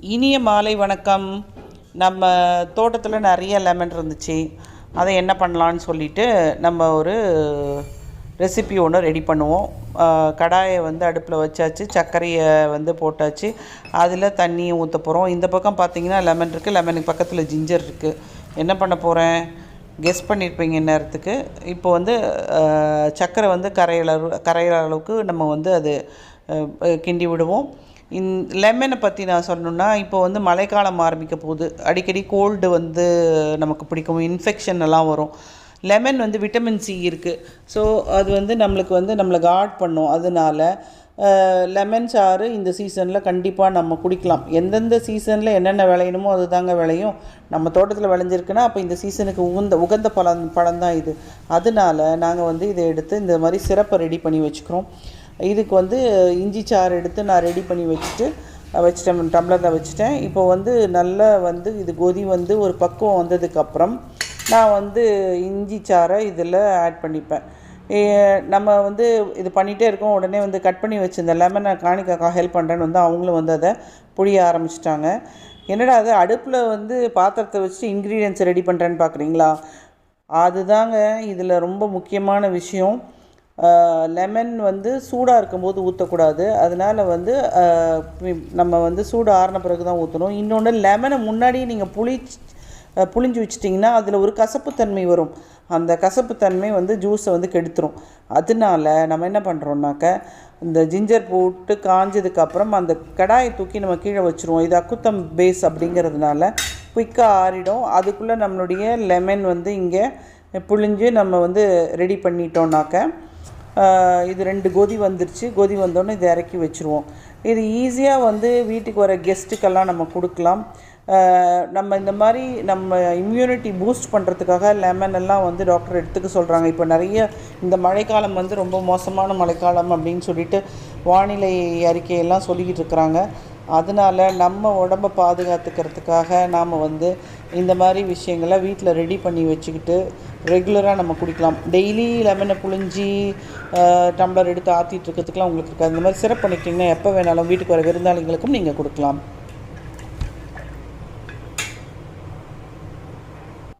இனிய மாலை வணக்கம். நம்ம தோட்டத்தில் நிறைய லெமன் இருந்துச்சு. அதை என்ன பண்ணலான்னு சொல்லிட்டு நம்ம ஒரு ரெசிபி ஒன்று ரெடி பண்ணுவோம். கடாயை அடுப்பில் வச்சாச்சு, சர்க்கரையை போட்டாச்சு, அதில் தண்ணியை ஊற்ற போகிறோம். இந்த பக்கம் பார்த்திங்கன்னா லெமன் இருக்குது, லெமனுக்கு பக்கத்தில் ஜிஞ்சர் இருக்குது. என்ன பண்ண போகிறேன் கெஸ் பண்ணியிருப்பீங்க நேரத்துக்கு. இப்போ சர்க்கரை கரையிற அளவுக்கு நம்ம அது கிண்டி விடுவோம். லெமனை பற்றி நான் சொல்லணுன்னா, இப்போ மழைக்காலம் ஆரம்பிக்க போகுது. அடிக்கடி கோல்டு நமக்கு பிடிக்கும், இன்ஃபெக்ஷன் எல்லாம் வரும். லெமன் விட்டமின் சி இருக்குது. ஸோ அது நம்மளுக்கு நம்மளை கார்ட் பண்ணும். அதனால லெமன் சாறு இந்த சீசனில் கண்டிப்பாக நம்ம குடிக்கலாம். எந்தெந்த சீசனில் என்னென்ன விளையணுமோ அது தாங்க விளையும். நம்ம தோட்டத்தில் விளைஞ்சிருக்குன்னா அப்போ இந்த சீசனுக்கு உகந்த பழம் தான் இது. அதனால நாங்கள் இதை எடுத்து இந்த மாதிரி சிரப்பை ரெடி பண்ணி வச்சுக்கிறோம். இதுக்கு இஞ்சி சாறு எடுத்து நான் ரெடி பண்ணி வச்சுட்டேன், டம்ளரில் வச்சுட்டேன். இப்போ நல்லா இது கொதி ஒரு பக்குவம் வந்ததுக்கப்புறம் நான் இஞ்சி சாறை இதில் ஆட் பண்ணிப்பேன். நம்ம இது பண்ணிகிட்டே இருக்கோம். உடனே கட் பண்ணி வச்சுருந்த லெமனை காணிக்காக்கா ஹெல்ப் பண்ணுறேன்னு அவங்களும் அதை புழிய ஆரம்பிச்சிட்டாங்க. என்னடா அது அடுப்பில் பாத்திரத்தை வச்சுட்டு இன்க்ரீடியன்ட்ஸ் ரெடி பண்ணுறேன்னு பார்க்குறீங்களா? அதுதாங்க இதில் ரொம்ப முக்கியமான விஷயம். லெமன் சூடாக இருக்கும்போது ஊற்றக்கூடாது. அதனால் நம்ம சூடு ஆறின பிறகு தான் ஊற்றணும். இன்னொன்று, லெமனை முன்னாடியே நீங்கள் புளிஞ்சு வச்சிட்டிங்கன்னா அதில் ஒரு கசப்புத்தன்மை வரும். அந்த கசப்புத்தன்மை ஜூஸை கெடுத்துரும். அதனால நம்ம என்ன பண்ணுறோம்னாக்க, இந்த ஜிஞ்சர் போட்டு காஞ்சதுக்கப்புறம் அந்த கடாயை தூக்கி நம்ம கீழே வச்சுருவோம். இது அக்குத்தம் பேஸ் அப்படிங்கிறதுனால குயிக்காக ஆறிடும். அதுக்குள்ளே நம்மளுடைய லெமன் இங்கே புளிஞ்சு நம்ம ரெடி பண்ணிட்டோம்னாக்க, இது 2 கொதி வந்துருச்சு. கொதி வந்தோடனே இதை இறக்கி வச்சுருவோம். இது ஈஸியாக வீட்டுக்கு வர கெஸ்ட்டுக்கெல்லாம் நம்ம கொடுக்கலாம். நம்ம இந்த மாதிரி நம்ம இம்யூனிட்டி பூஸ்ட் பண்ணுறதுக்காக லெமன் எல்லாம் டாக்டர் எடுத்துக்க சொல்கிறாங்க. இப்போ நிறைய இந்த மழைக்காலம் ரொம்ப மோசமான மழைக்காலம் அப்படின்னு சொல்லிட்டு வானிலை அறிக்கையெல்லாம் சொல்லிக்கிட்டு இருக்கிறாங்க. அதனால் நம்ம உடம்பை பாதுகாத்துக்கிறதுக்காக நாம் இந்த மாதிரி விஷயங்களை வீட்டில் ரெடி பண்ணி வச்சுக்கிட்டு ரெகுலராக நம்ம குடிக்கலாம். டெய்லி லெமனை புழிஞ்சி டம்ளர் எடுத்து ஆற்றிட்டு இருக்கிறதுக்குலாம் உங்களுக்கு இருக்காது. இந்த மாதிரி சிரப் பண்ணிக்கிட்டிங்கன்னா எப்போ வேணாலும் வீட்டுக்கு வர விருந்தாளிகளுக்கும் நீங்கள் கொடுக்கலாம்.